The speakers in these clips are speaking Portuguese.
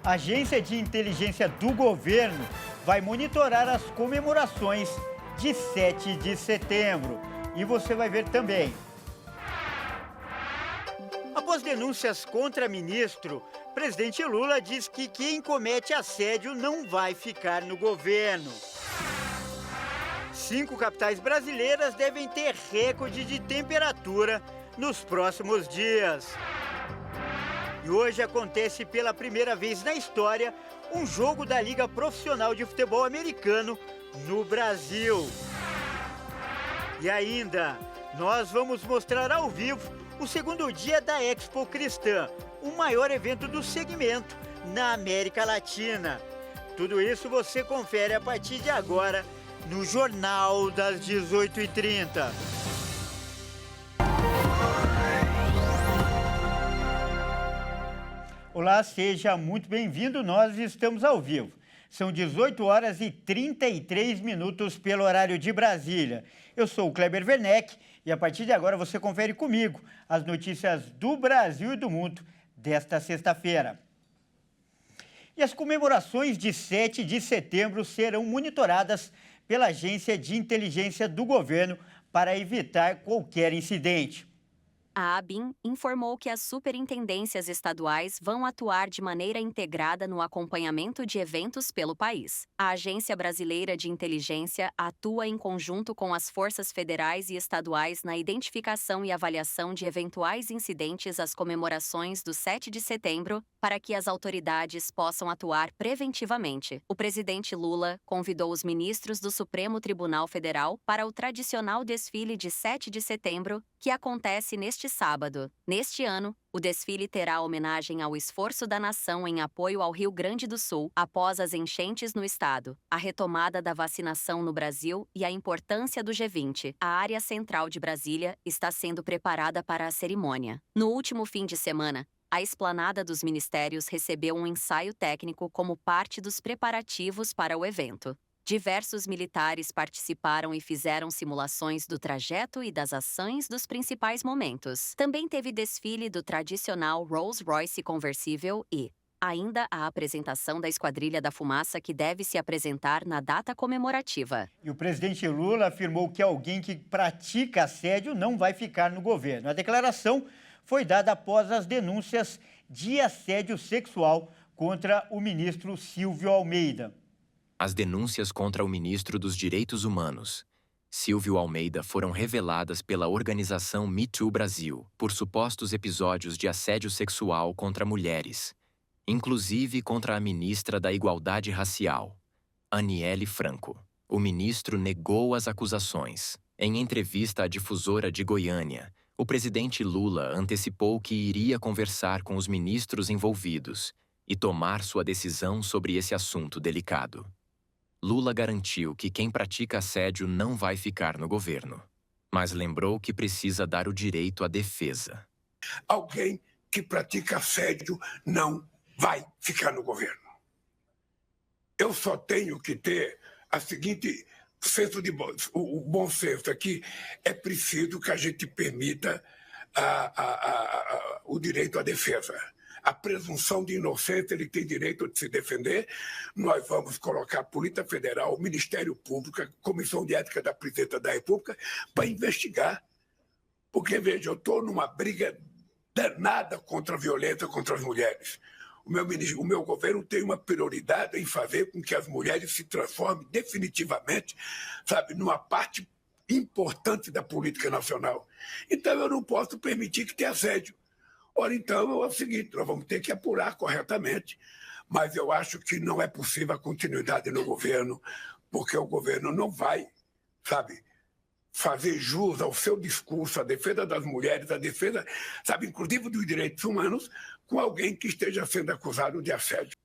A Agência de Inteligência do Governo vai monitorar as comemorações de 7 de setembro. E você vai ver também. Após denúncias contra ministro, presidente Lula diz que quem comete assédio não vai ficar no governo. 5 capitais brasileiras devem ter recorde de temperatura nos próximos dias. E hoje acontece pela primeira vez na história um jogo da Liga Profissional de Futebol Americano no Brasil. E ainda, nós vamos mostrar ao vivo o segundo dia da Expo Cristã, o maior evento do segmento na América Latina. Tudo isso você confere a partir de agora no Jornal das 18h30. Olá, seja muito bem-vindo, nós estamos ao vivo. São 18 horas e 33 minutos pelo horário de Brasília. Eu sou o Kleber Werneck e a partir de agora você confere comigo as notícias do Brasil e do mundo desta sexta-feira. E as comemorações de 7 de setembro serão monitoradas pela Agência de Inteligência do Governo para evitar qualquer incidente. A ABIN informou que as superintendências estaduais vão atuar de maneira integrada no acompanhamento de eventos pelo país. A Agência Brasileira de Inteligência atua em conjunto com as forças federais e estaduais na identificação e avaliação de eventuais incidentes às comemorações do 7 de setembro, para que as autoridades possam atuar preventivamente. O presidente Lula convidou os ministros do Supremo Tribunal Federal para o tradicional desfile de 7 de setembro, que acontece neste sábado. Neste ano, o desfile terá homenagem ao esforço da nação em apoio ao Rio Grande do Sul após as enchentes no estado, a retomada da vacinação no Brasil e a importância do G20. A área central de Brasília está sendo preparada para a cerimônia. No último fim de semana, a esplanada dos ministérios recebeu um ensaio técnico como parte dos preparativos para o evento. Diversos militares participaram e fizeram simulações do trajeto e das ações dos principais momentos. Também teve desfile do tradicional Rolls-Royce conversível e, ainda, a apresentação da Esquadrilha da Fumaça, que deve se apresentar na data comemorativa. E o presidente Lula afirmou que alguém que pratica assédio não vai ficar no governo. A declaração foi dada após as denúncias de assédio sexual contra o ministro Silvio Almeida. As denúncias contra o ministro dos Direitos Humanos, Silvio Almeida, foram reveladas pela organização Me Too Brasil por supostos episódios de assédio sexual contra mulheres, inclusive contra a ministra da Igualdade Racial, Aniele Franco. O ministro negou as acusações. Em entrevista à difusora de Goiânia, o presidente Lula antecipou que iria conversar com os ministros envolvidos e tomar sua decisão sobre esse assunto delicado. Lula garantiu que quem pratica assédio não vai ficar no governo, mas lembrou que precisa dar o direito à defesa. Alguém que pratica assédio não vai ficar no governo. Eu só tenho que ter a seguinte senso de o bom senso aqui. É preciso que a gente permita o direito à defesa. A presunção de inocência, ele tem direito de se defender. Nós vamos colocar a Polícia Federal, o Ministério Público, a Comissão de Ética da Presidência da República para investigar. Porque, veja, eu estou numa briga danada contra a violência contra as mulheres. O meu governo tem uma prioridade em fazer com que as mulheres se transformem definitivamente, sabe, numa parte importante da política nacional. Então, eu não posso permitir que tenha assédio. Ora, então, é o seguinte, nós vamos ter que apurar corretamente, mas eu acho que não é possível a continuidade no governo, porque o governo não vai, sabe, fazer jus ao seu discurso, à defesa das mulheres, à defesa, sabe, inclusive dos direitos humanos, com alguém que esteja sendo acusado de assédio.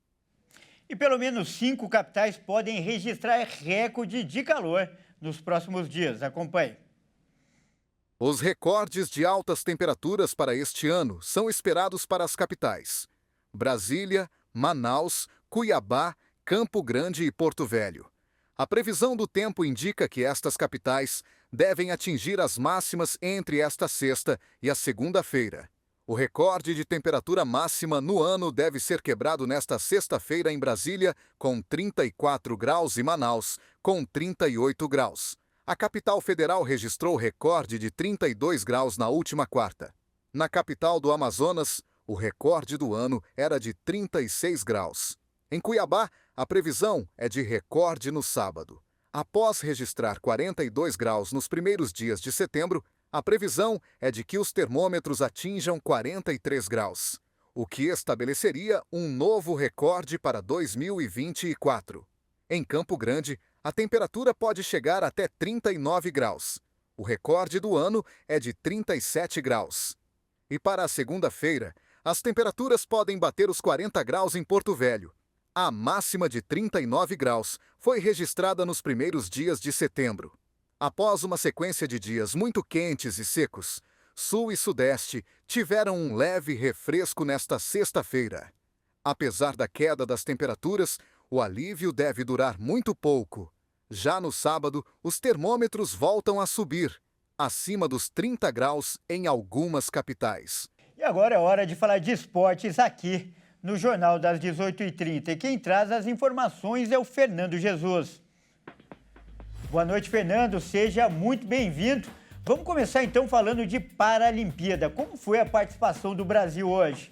E pelo menos 5 capitais podem registrar recorde de calor nos próximos dias. Acompanhe. Os recordes de altas temperaturas para este ano são esperados para as capitais: Brasília, Manaus, Cuiabá, Campo Grande e Porto Velho. A previsão do tempo indica que estas capitais devem atingir as máximas entre esta sexta e a segunda-feira. O recorde de temperatura máxima no ano deve ser quebrado nesta sexta-feira em Brasília, com 34 graus, e Manaus, com 38 graus. A capital federal registrou recorde de 32 graus na última quarta. Na capital do Amazonas, o recorde do ano era de 36 graus. Em Cuiabá, a previsão é de recorde no sábado. Após registrar 42 graus nos primeiros dias de setembro, a previsão é de que os termômetros atinjam 43 graus, o que estabeleceria um novo recorde para 2024. Em Campo Grande, a temperatura pode chegar até 39 graus. O recorde do ano é de 37 graus. E para a segunda-feira, as temperaturas podem bater os 40 graus em Porto Velho. A máxima de 39 graus foi registrada nos primeiros dias de setembro. Após uma sequência de dias muito quentes e secos, Sul e Sudeste tiveram um leve refresco nesta sexta-feira. Apesar da queda das temperaturas, o alívio deve durar muito pouco. Já no sábado, os termômetros voltam a subir, acima dos 30 graus em algumas capitais. E agora é hora de falar de esportes aqui no Jornal das 18h30. E quem traz as informações é o Fernando Jesus. Boa noite, Fernando. Seja muito bem-vindo. Vamos começar então falando de Paralimpíada. Como foi a participação do Brasil hoje?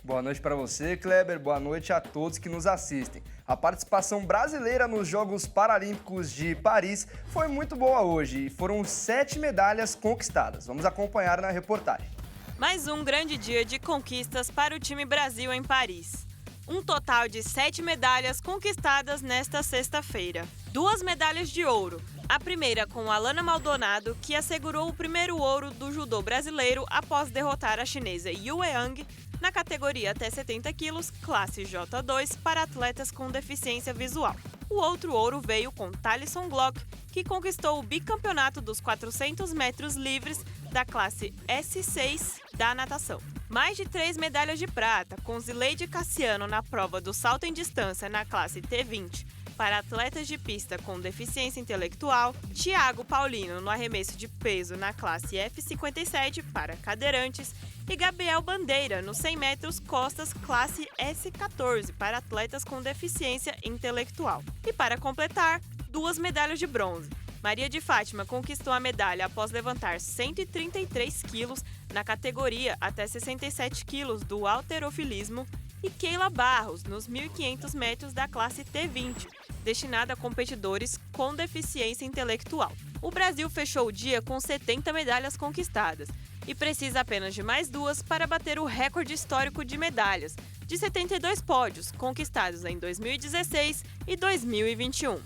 Boa noite para você, Kleber. Boa noite a todos que nos assistem. A participação brasileira nos Jogos Paralímpicos de Paris foi muito boa hoje e foram 7 medalhas conquistadas. Vamos acompanhar na reportagem. Mais um grande dia de conquistas para o time Brasil em Paris. Um total de 7 medalhas conquistadas nesta sexta-feira. 2 medalhas de ouro. A primeira com Alana Maldonado, que assegurou o primeiro ouro do judô brasileiro após derrotar a chinesa Yue Yang na categoria até 70 quilos, classe J2, para atletas com deficiência visual. O outro ouro veio com Thalisson Glock, que conquistou o bicampeonato dos 400 metros livres da classe S6 da natação. Mais de 3 medalhas de prata, com Zileide Cassiano na prova do salto em distância na classe T20 para atletas de pista com deficiência intelectual, Thiago Paulino no arremesso de peso na classe F57 para cadeirantes e Gabriel Bandeira nos 100 metros costas classe S14 para atletas com deficiência intelectual. E para completar, 2 medalhas de bronze. Maria de Fátima conquistou a medalha após levantar 133 quilos na categoria até 67 quilos do halterofilismo e Keila Barros nos 1.500 metros da classe T20, destinada a competidores com deficiência intelectual. O Brasil fechou o dia com 70 medalhas conquistadas e precisa apenas de mais 2 para bater o recorde histórico de medalhas, de 72 pódios conquistados em 2016 e 2021.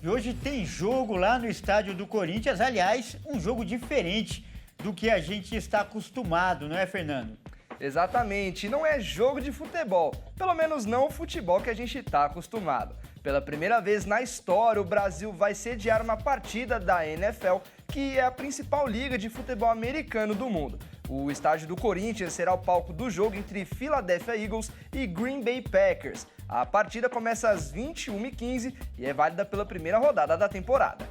E hoje tem jogo lá no estádio do Corinthians, aliás, um jogo diferente do que a gente está acostumado, não é, Fernando? Exatamente, não é jogo de futebol, pelo menos não o futebol que a gente está acostumado. Pela primeira vez na história, o Brasil vai sediar uma partida da NFL, que é a principal liga de futebol americano do mundo. O estádio do Corinthians será o palco do jogo entre Philadelphia Eagles e Green Bay Packers. A partida começa às 21h15 e é válida pela primeira rodada da temporada.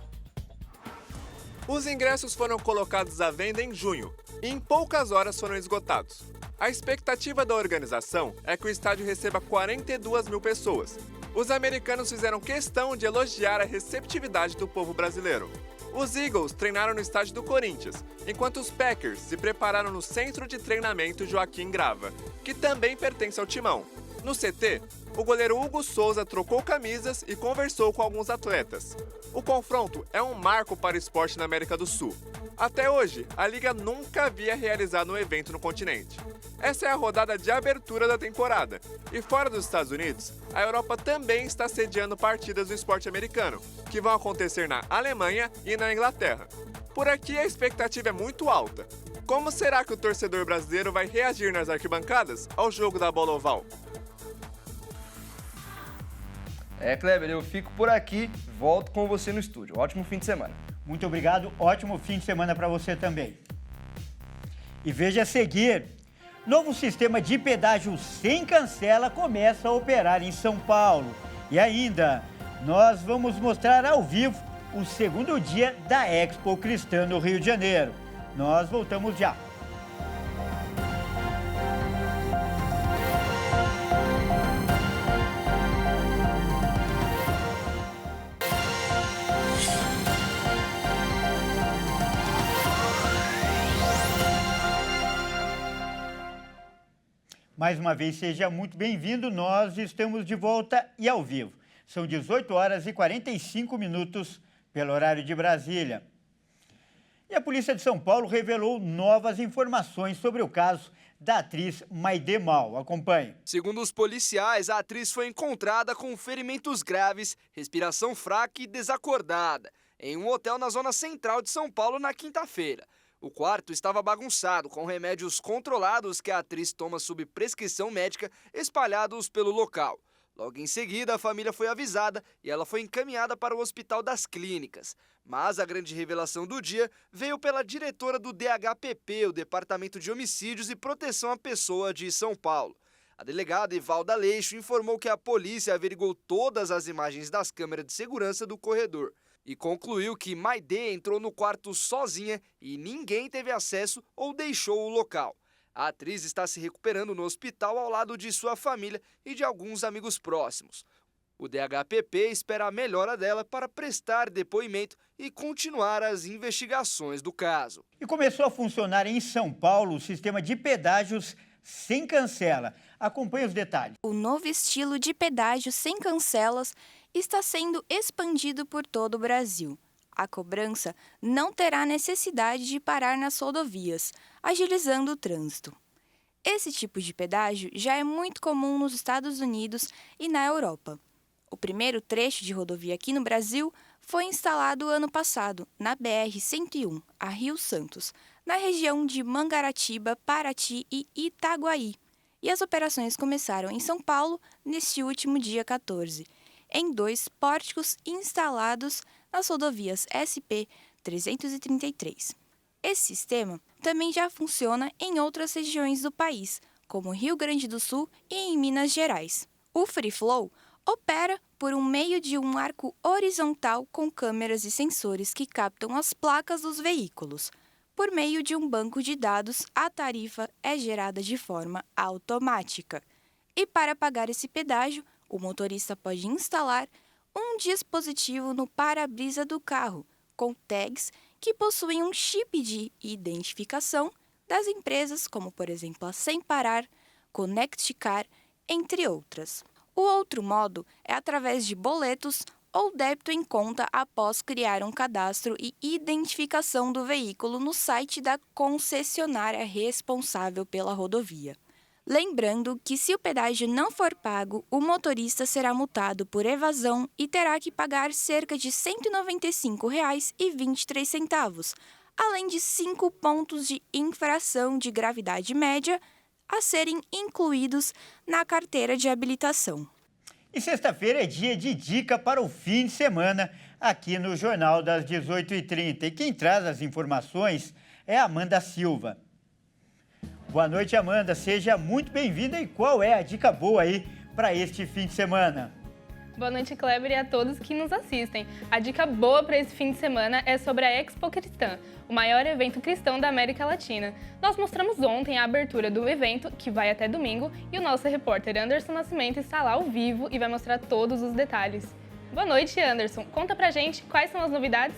Os ingressos foram colocados à venda em junho e em poucas horas foram esgotados. A expectativa da organização é que o estádio receba 42 mil pessoas. Os americanos fizeram questão de elogiar a receptividade do povo brasileiro. Os Eagles treinaram no estádio do Corinthians, enquanto os Packers se prepararam no Centro de Treinamento Joaquim Grava, que também pertence ao timão. No CT, o goleiro Hugo Souza trocou camisas e conversou com alguns atletas. O confronto é um marco para o esporte na América do Sul. Até hoje, a Liga nunca havia realizado um evento no continente. Essa é a rodada de abertura da temporada. E fora dos Estados Unidos, a Europa também está sediando partidas do esporte americano, que vão acontecer na Alemanha e na Inglaterra. Por aqui a expectativa é muito alta. Como será que o torcedor brasileiro vai reagir nas arquibancadas ao jogo da bola oval? Kleber, eu fico por aqui, volto com você no estúdio. Ótimo fim de semana. Muito obrigado, ótimo fim de semana para você também. E veja a seguir, novo sistema de pedágio sem cancela começa a operar em São Paulo. E ainda, nós vamos mostrar ao vivo o segundo dia da Expo Cristã no Rio de Janeiro. Nós voltamos já. Mais uma vez, seja muito bem-vindo. Nós estamos de volta e ao vivo. São 18 horas e 45 minutos pelo horário de Brasília. E a Polícia de São Paulo revelou novas informações sobre o caso da atriz Maide Mal. Acompanhe. Segundo os policiais, a atriz foi encontrada com ferimentos graves, respiração fraca e desacordada, em um hotel na zona central de São Paulo na quinta-feira. O quarto estava bagunçado, com remédios controlados que a atriz toma sob prescrição médica espalhados pelo local. Logo em seguida, a família foi avisada e ela foi encaminhada para o Hospital das Clínicas. Mas a grande revelação do dia veio pela diretora do DHPP, o Departamento de Homicídios e Proteção à Pessoa de São Paulo. A delegada Evalda Leixo informou que a polícia averigou todas as imagens das câmeras de segurança do corredor e concluiu que Maide entrou no quarto sozinha e ninguém teve acesso ou deixou o local. A atriz está se recuperando no hospital ao lado de sua família e de alguns amigos próximos. O DHPP espera a melhora dela para prestar depoimento e continuar as investigações do caso. E começou a funcionar em São Paulo o sistema de pedágios sem cancela. Acompanhe os detalhes. O novo estilo de pedágio sem cancelas está sendo expandido por todo o Brasil. A cobrança não terá necessidade de parar nas rodovias, agilizando o trânsito. Esse tipo de pedágio já é muito comum nos Estados Unidos e na Europa. O primeiro trecho de rodovia aqui no Brasil foi instalado ano passado, na BR-101, a Rio Santos, na região de Mangaratiba, Paraty e Itaguaí. E as operações começaram em São Paulo neste último dia 14, em 2 pórticos instalados nas rodovias SP-333. Esse sistema também já funciona em outras regiões do país, como Rio Grande do Sul e em Minas Gerais. O Free Flow opera por meio de um arco horizontal com câmeras e sensores que captam as placas dos veículos. Por meio de um banco de dados, a tarifa é gerada de forma automática. E para pagar esse pedágio, o motorista pode instalar um dispositivo no para-brisa do carro, com tags que possuem um chip de identificação das empresas, como por exemplo a Sem Parar, Connect Car, entre outras. O outro modo é através de boletos ou débito em conta após criar um cadastro e identificação do veículo no site da concessionária responsável pela rodovia. Lembrando que se o pedágio não for pago, o motorista será multado por evasão e terá que pagar cerca de R$ 195,23, além de 5 pontos de infração de gravidade média a serem incluídos na carteira de habilitação. E sexta-feira é dia de dica para o fim de semana aqui no Jornal das 18h30. E quem traz as informações é a Amanda Silva. Boa noite, Amanda. Seja muito bem-vinda. E qual é a dica boa aí para este fim de semana? Boa noite, Kleber, e a todos que nos assistem. A dica boa para esse fim de semana é sobre a Expo Cristã, o maior evento cristão da América Latina. Nós mostramos ontem a abertura do evento, que vai até domingo, e o nosso repórter Anderson Nascimento está lá ao vivo e vai mostrar todos os detalhes. Boa noite, Anderson. Conta pra gente quais são as novidades.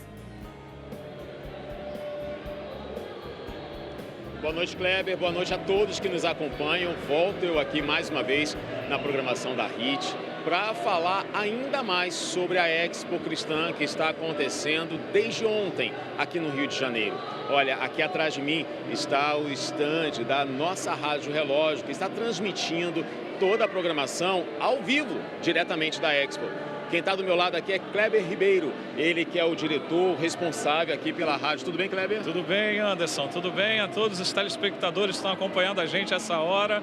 Boa noite, Kleber. Boa noite a todos que nos acompanham. Volto eu aqui mais uma vez na programação da HIT para falar ainda mais sobre a Expo Cristã que está acontecendo desde ontem aqui no Rio de Janeiro. Olha, aqui atrás de mim está o estande da nossa Rádio Relógio, que está transmitindo toda a programação ao vivo, diretamente da Expo. Quem está do meu lado aqui é Kleber Ribeiro, ele que é o diretor responsável aqui pela rádio. Tudo bem, Kleber? Tudo bem, Anderson. Tudo bem a todos os telespectadores que estão acompanhando a gente essa hora.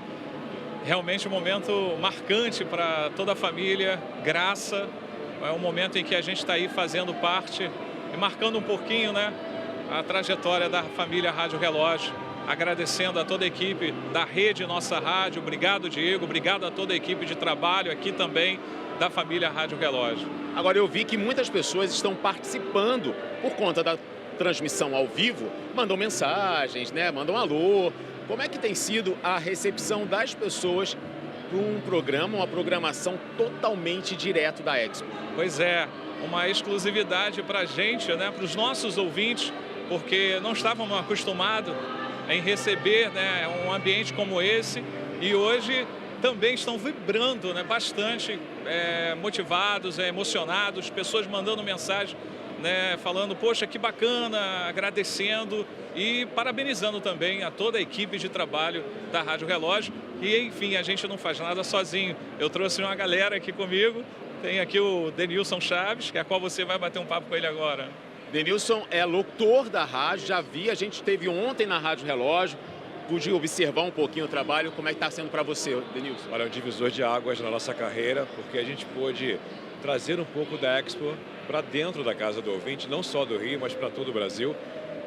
Realmente um momento marcante para toda a família, graça. É um momento em que a gente está aí fazendo parte e marcando um pouquinho, né, a trajetória da família Rádio Relógio. Agradecendo a toda a equipe da Rede Nossa Rádio. Obrigado, Diego. Obrigado a toda a equipe de trabalho aqui também da família Rádio Relógio. Agora, eu vi que muitas pessoas estão participando por conta da transmissão ao vivo, mandam mensagens, né? Mandam alô. Como é que tem sido a recepção das pessoas para um programa, uma programação totalmente direto da Expo? Pois é, uma exclusividade para a gente, né? Para os nossos ouvintes, porque não estávamos acostumados em receber, né, um ambiente como esse. e hoje também estão vibrando, né, bastante motivados, emocionados, pessoas mandando mensagem, né, falando, poxa, que bacana, agradecendo e parabenizando também a toda a equipe de trabalho da Rádio Relógio. E, enfim, a gente não faz nada sozinho. Eu trouxe uma galera aqui comigo, tem aqui o Denilson Chaves, que é a qual você vai bater um papo com ele agora. Denilson é locutor da rádio, já vi, a gente esteve ontem na Rádio Relógio, pude observar um pouquinho o trabalho. Como é que está sendo para você, Denilson? Olha, é um divisor de águas na nossa carreira, porque a gente pôde trazer um pouco da Expo para dentro da casa do ouvinte, não só do Rio, mas para todo o Brasil.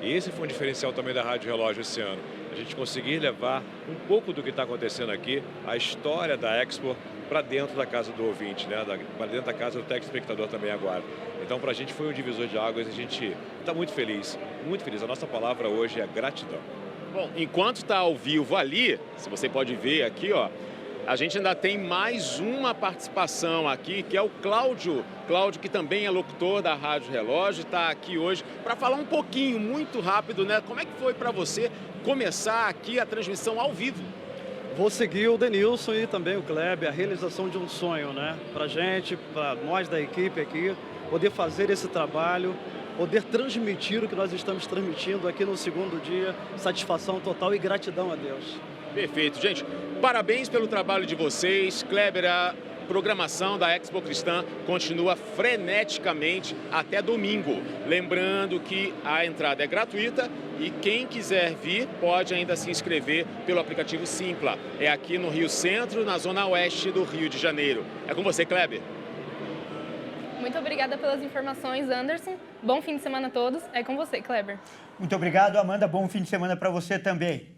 E esse foi um diferencial também da Rádio Relógio esse ano. A gente conseguir levar um pouco do que está acontecendo aqui, a história da Expo, para dentro da casa do ouvinte, né? Para dentro da casa do telespectador também agora. Então, para a gente foi um divisor de águas e a gente está muito feliz, muito feliz. A nossa palavra hoje é gratidão. Bom, enquanto está ao vivo ali, se você pode ver aqui, ó, a gente ainda tem mais uma participação aqui, que é o Cláudio. Cláudio, que também é locutor da Rádio Relógio, está aqui hoje para falar um pouquinho, muito rápido, né? Como é que foi para você começar aqui a transmissão ao vivo? Vou seguir o Denilson e também o Kleber, a realização de um sonho, né? Para gente, para nós da equipe aqui, poder fazer esse trabalho, poder transmitir o que nós estamos transmitindo aqui no segundo dia. Satisfação total e gratidão a Deus. Perfeito, gente. Parabéns pelo trabalho de vocês. Kleber, a programação da Expo Cristã continua freneticamente até domingo. Lembrando que a entrada é gratuita e quem quiser vir pode ainda se inscrever pelo aplicativo Simpla. É aqui no Rio Centro, na zona oeste do Rio de Janeiro. É com você, Kleber. Muito obrigada pelas informações, Anderson. Bom fim de semana a todos. É com você, Kleber. Muito obrigado, Amanda. Bom fim de semana para você também.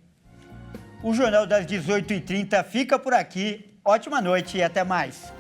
O Jornal das 18h30 fica por aqui. Ótima noite e até mais.